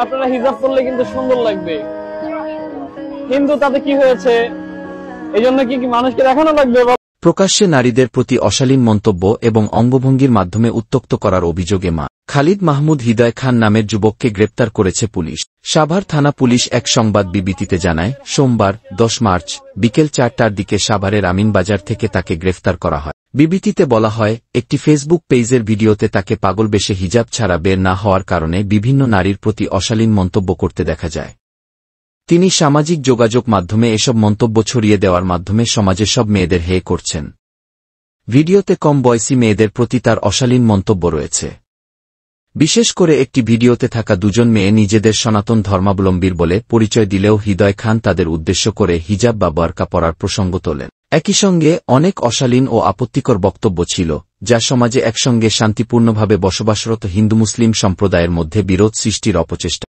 আপনারা হিজাব পরলে কিন্তু সুন্দর লাগবে, কিন্তু তাতে কি হয়েছে? এই জন্য কি মানুষকে দেখানো লাগবে? প্রকাশ্যে নারীদের প্রতি অশালীন মন্তব্য এবং অঙ্গভঙ্গির মাধ্যমে উত্ত্যক্ত করার অভিযোগে খালিদ মাহমুদ হৃদয় খান নামের যুবককে গ্রেপ্তার করেছে পুলিশ। সাভার থানা পুলিশ এক সংবাদ বিবৃতিতে জানায়, সোমবার 10 মার্চ বিকেল 4টার দিকে সাভারের আমিনবাজার থেকে তাকে গ্রেফতার করা হয়। বিবৃতিতে বলা হয়, একটি ফেসবুক পেজের ভিডিওতে তাকে পাগল বেশে হিজাব ছাড়া বের না হওয়ার কারণে বিভিন্ন নারীর প্রতি অশালীন মন্তব্য করতে দেখা যায়। তিনি সামাজিক যোগাযোগ মাধ্যমে এসব মন্তব্য ছড়িয়ে দেওয়ার মাধ্যমে সমাজের সব মেয়েদের হেয় করছেন। ভিডিওতে কম বয়সী মেয়েদের প্রতি তার অশালীন মন্তব্য রয়েছে। বিশেষ করে একটি ভিডিওতে থাকা দুজন মেয়ে নিজেদের সনাতন ধর্মাবলম্বীর বলে পরিচয় দিলেও হৃদয় খান তাদের উদ্দেশ্য করে হিজাব বা বোরকা পরার প্রসঙ্গ তোলেন। একই সঙ্গে অনেক অশালীন ও আপত্তিকর বক্তব্য ছিল, যা সমাজে একসঙ্গে শান্তিপূর্ণভাবে বসবাসরত হিন্দু মুসলিম সম্প্রদায়ের মধ্যে বিরোধ সৃষ্টির অপচেষ্টা।